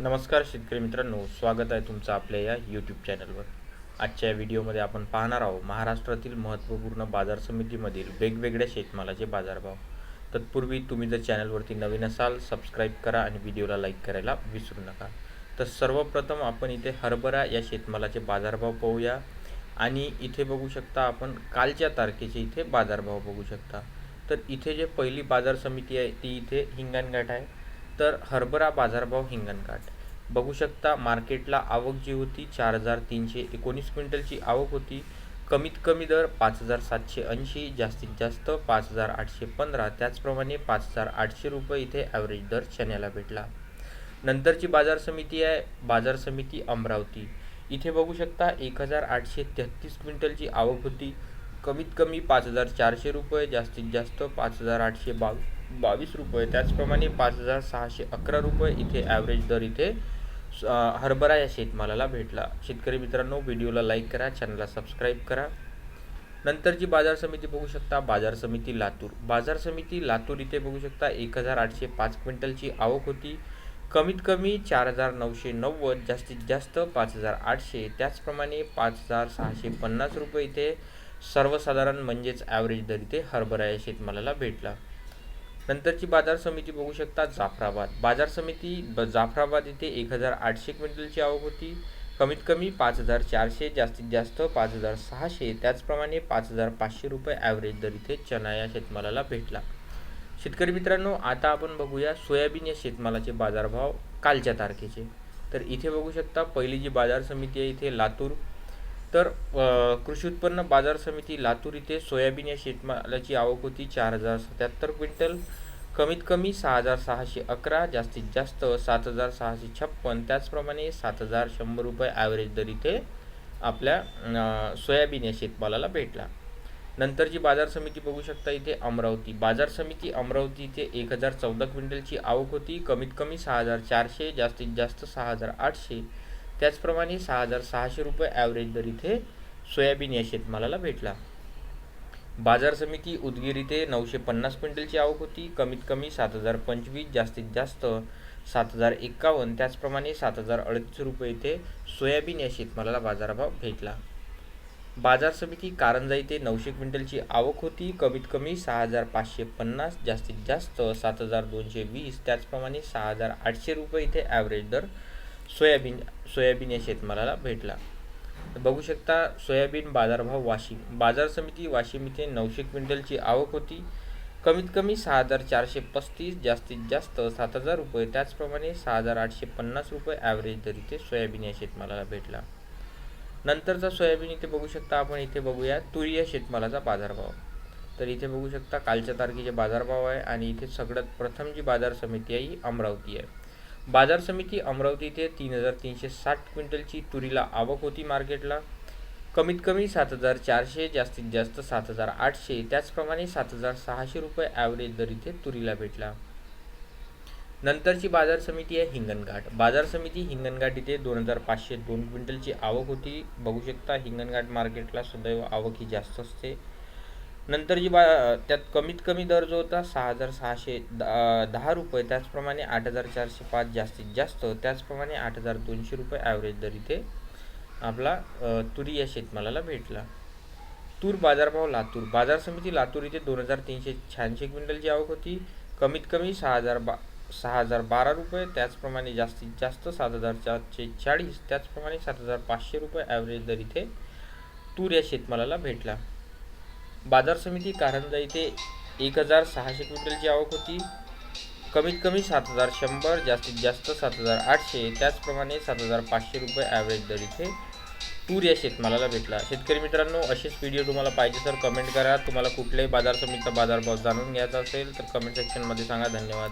नमस्कार शेतकरी मित्रांनो, स्वागत आहे तुमचं आपल्या या यूट्यूब चॅनलवर। आजच्या व्हिडिओमध्ये आपण पाहणार आहोत महाराष्ट्रातील महत्त्वपूर्ण बाजार समितीमधील वेगवेगळ्या शेतमालाचे बाजारभाव। तत्पूर्वी तुम्ही जर चॅनलवरती नवीन असाल सबस्क्राईब करा आणि व्हिडिओला लाईक करायला विसरू नका। तर सर्वप्रथम आपण इथे हरभरा या शेतमालाचे बाजारभाव पाहूया आणि इथे बघू शकता आपण कालच्या तारखेचे इथे बाजारभाव बघू शकता। तर इथे जे पहिली बाजार समिती आहे ती इथे हिंगणघाट आहे। तर हरभरा बाजारभाव हिंगणघाट बघू शकता। मार्केटला आवक जी होती 4,319 क्विंटलची आवक होती। कमीत कमी दर 5,780, जास्तीत जास्त 5,815, त्याचप्रमाणे 5,800 रुपये इथे ॲव्हरेज दर चण्याला भेटला। नंतरची बाजार समिती आहे बाजार समिती अमरावती। इथे बघू शकता 1,833 क्विंटलची आवक होती। कमीत कमी 5,400 रुपये, जास्तीत जास्त 5,822 रुपये, त्याचप्रमाणे 5,611 रुपये इथे ॲव्हरेज दर इथे हरभरा या शेतमालाला भेटला। शेतकरी मित्रांनो, व्हिडिओला लाईक करा, चॅनलला सबस्क्राईब करा। नंतरची बाजार समिती बघू शकता बाजार समिती लातूर। बाजार समिती लातूर इथे बघू शकता 1,805 क्विंटलची आवक होती। कमीत कमी 4,990, जास्तीत जास्त 5,800, त्याचप्रमाणे 5,650 रुपये इथे सर्वसाधारण म्हणजेच ॲव्हरेज दर इथे हरभरा या शेतमालाला भेटला। नंतरची बाजार समिती बघू शकता जाफराबाद। बाजार समिती जाफराबाद इथे 1,800 क्विंटलची आवक होती। कमीत कमी 5,400, जास्तीत जास्त 5,600, त्याचप्रमाणे 5,500 रुपये ॲव्हरेज दर इथे चणा या शेतमालाला भेटला। शेतकरी मित्रांनो, आता आपण बघूया सोयाबीन या शेतमालाचे बाजारभाव कालच्या तारखेचे। तर इथे बघू शकता पहिली जी बाजार समिती आहे इथे लातूर। तर कृषी उत्पन्न बाजार समिती लातूर इथे सोयाबीन या शेतमालाची आवक होती 4,077 क्विंटल। कमीत कमी 6,611, जास्तीत जास्त 7,656, त्याचप्रमाणे 7,100 रुपये ॲव्हरेज दर इथे आपल्या सोयाबीन या शेतमालाला भेटला। नंतरची बाजार समिती बघू शकता इथे अमरावती। बाजार समिती अमरावती इथे 1,014 क्विंटलची आवक होती। कमीत कमी 6,400, जास्तीत जास्त 6,800, त्याचप्रमाणे 6,600 रुपये ॲव्हरेज दर इथे सोयाबीन या शेतमालाला भेटला। बाजार समिती उदगीर इथे 950 क्विंटलची आवक होती। कमीत कमी 7,025, जास्तीत जास्त 7,051, त्याचप्रमाणे 7,038 रुपये इथे सोयाबीन या शेतमालाला बाजारभाव भेटला। बाजार समिती कारंजा इथे 900 क्विंटलची आवक होती। कमीत कमी 6,550, जास्तीत जास्त 7,220, त्याचप्रमाणे 6,800 रुपये इथे ॲव्हरेज दर सोयाबीन या शेतमालाला भेटला। बघू शकता सोयाबीन बाजारभाव वाशिम। बाजार समिती वाशिम इथे 900 क्विंटलची आवक होती। कमीत कमी 6,435, जास्तीत जास्त 7,000 रुपये, त्याचप्रमाणे 6,850 रुपये ॲव्हरेज दर इथे सोयाबीन या शेतमालाला भेटला। नंतरचा सोयाबीन इथे बघू शकता आपण इथे बघूया तुरी या शेतमालाचा बाजारभाव। तर इथे बघू शकता कालच्या तारखेचे बाजारभाव आहे आणि इथे सगळ्यात प्रथम जी बाजार समिती आहे ही अमरावती आहे। बाजार समिती अमरावती इथे 3,360 क्विंटलची तुरीला आवक होती मार्केटला। कमीत कमी 7,400, जास्तीत जास्त 7,800, त्याचप्रमाणे 7,600 रुपये ॲव्हरेज दर इथे तुरीला भेटला। नंतरची बाजार समिती आहे हिंगणघाट। बाजार समिती हिंगणघाट इथे 2,502 क्विंटलची आवक होती। बघू शकता हिंगणघाट मार्केटला सदैव आवक ही जास्त असते। नंतर जी त्यात कमीत कमी दर जो होता 6,610 रुपये, त्याचप्रमाणे 8,405, जास्तीत जास्त त्याचप्रमाणे 8,200 रुपये ॲव्हरेज दर इथे आपला तुरी या शेतमालाला भेटला। तूर बाजारभाव लातूर। बाजार समिती लातूर इथे 2,386 क्विंटलची आवक होती। कमीत कमी 6,012 रुपये, त्याचप्रमाणे जास्तीत जास्त 7,440, त्याचप्रमाणे 7,500 रुपये ॲव्हरेज दर इथे तूर या शेतमालाला भेटला। बाजार समिती कारंजा इथे 1,600 क्विंटलची आवक होती। कमीत कमी 7,100, जास्तीत जास्त 7,800, त्याचप्रमाणे 7,500 रुपये ॲव्हरेज दर इथे तूर या शेतमालाला भेटला। शेतकरी मित्रांनो, असेच व्हिडिओ तुम्हाला पाहिजे तर कमेंट करा। तुम्हाला कुठल्याही बाजार समितीचा बाजारभाव जाणून घ्यायचा असेल तर कमेंट सेक्शनमध्ये सांगा। धन्यवाद।